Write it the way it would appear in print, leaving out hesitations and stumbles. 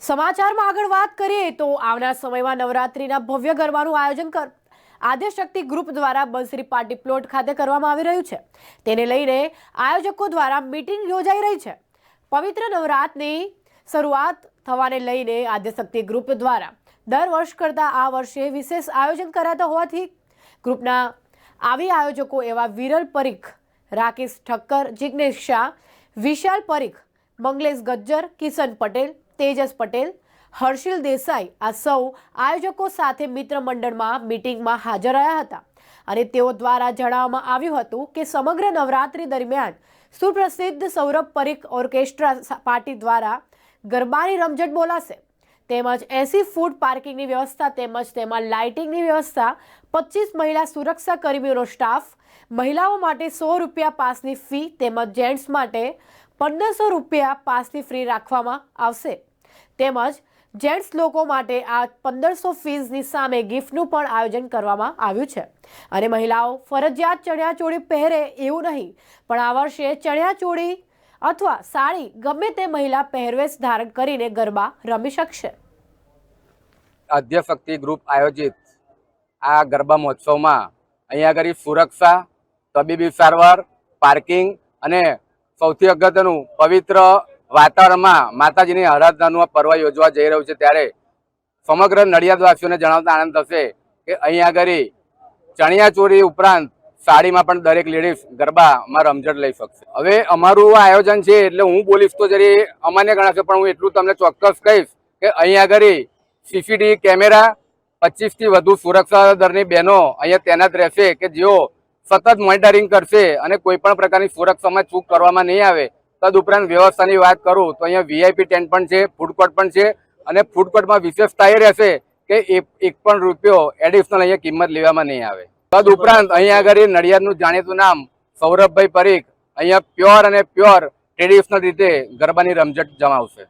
સમાચારમાં આગળ વાત કરીએ તો આવનાર સમયમાં નવરાત્રીના ભવ્ય ગરબાનું આયોજન આદ્યશક્તિ ગ્રુપ દ્વારા બંસરી પાર્ટી પ્લોટ ખાતે કરવામાં આવી રહ્યું છે। તેને લઈને આયોજકો દ્વારા મીટિંગ યોજાઈ રહી છે। પવિત્ર નવરાત્રિની શરૂઆત થવાને લઈને આદ્યશક્તિ ગ્રુપ દ્વારા દર વર્ષ કરતાં આ વર્ષે વિશેષ આયોજન કરાતા હોવાથી ગ્રુપના આવી આયોજકો એવા વિરલ પરીખ, રાકેશ ઠક્કર, જિગ્નેશ શાહ, વિશાલ પરીખ, મંગલેશ ગજ્જર, કિશન પટેલ, તેજસ પટેલ, હર્ષિલ દેસાઈ આ સૌ આયોજકો સાથે મિત્ર મંડળમાં મીટિંગમાં હાજર રહ્યા હતા અને તેઓ દ્વારા જણાવવામાં આવ્યું હતું કે સમગ્ર નવરાત્રી દરમિયાન સુપ્રસિદ્ધ સૌરભ પરીખ ઓર્કેસ્ટ્રા પાર્ટી દ્વારા ગરબાની રમઝટ બોલાશે તેમજ 80 ફૂટ પાર્કિંગની વ્યવસ્થા તેમજ તેમાં લાઇટિંગની વ્યવસ્થા, 25 મહિલા સુરક્ષા કર્મીઓનો સ્ટાફ, મહિલાઓ માટે ₹100 પાસની ફી તેમજ જેન્ટ્સ માટે ₹1500 પાસની ફી રાખવામાં આવશે તેમજ જેન્ટ્સ લોકો માટે આ 1500 ફીઝની સામે ગિફ્ટનું પણ આયોજન કરવામાં આવ્યું છે અને મહિલાઓ ફરજિયાત ચણિયાચોળી પહેરે એવું નહીં પણ આ વર્ષે ચણિયાચોળી અથવા સાડી ગમે તે મહિલા પહેરવેશ ધારણ કરીને ગરબા રમી શકશે। આદ્યશક્તિ ગ્રુપ આયોજિત આ ગરબા મહોત્સવમાં અહીંયા આગળ સુરક્ષા, તબીબી સારવાર, પાર્કિંગ અને સૌથી અગત્યનું પવિત્ર વાતાવરણમાં માતાજીની આરાધનાનું આ પર્વ યોજવા જઈ રહ્યું છે। ત્યારે સમગ્ર નડિયાદવાસીઓને જણાવતા આનંદ થશે કે અહીં આગળ ચણિયાચોળી ઉપરાંત સાડીમાં પણ દરેક લેડીઝ ગરબામાં રમઝટ લઈ શકશે। હવે અમારું આયોજન છે એટલે હું બોલીશ તો જરી અમાન્ય ગણાશે પણ હું એટલું તમને ચોક્કસ કહીશ કે અહીં આગળ સીસીટીવી કેમેરા, 25 થી વધુ સુરક્ષા દળની બહેનો અહીંયા તૈનાત રહેશે કે જેઓ સતત મોનિટરિંગ કરશે અને કોઈ પણ પ્રકારની સુરક્ષામાં ચૂક કરવામાં નહીં આવે। તદુપરાંત વ્યવસ્થાની વાત કરું તો અહીંયા વીઆઈપી ટેન્ટ પણ છે, ફૂડ કોર્ટ પણ છે અને ફૂડ કોર્ટમાં વિશેષતા એ રહેશે કે એક પણ રૂપિયો એડિશનલ અહીંયા કિંમત લેવામાં નહીં આવે। તદુપરાંત અહીંયા આગળ નડિયાદનું જાણીતું નામ સૌરભભાઈ પરીખ અહીંયા પ્યોર ટ્રેડિશનલ રીતે ગરબાની રમઝટ જમાવશે।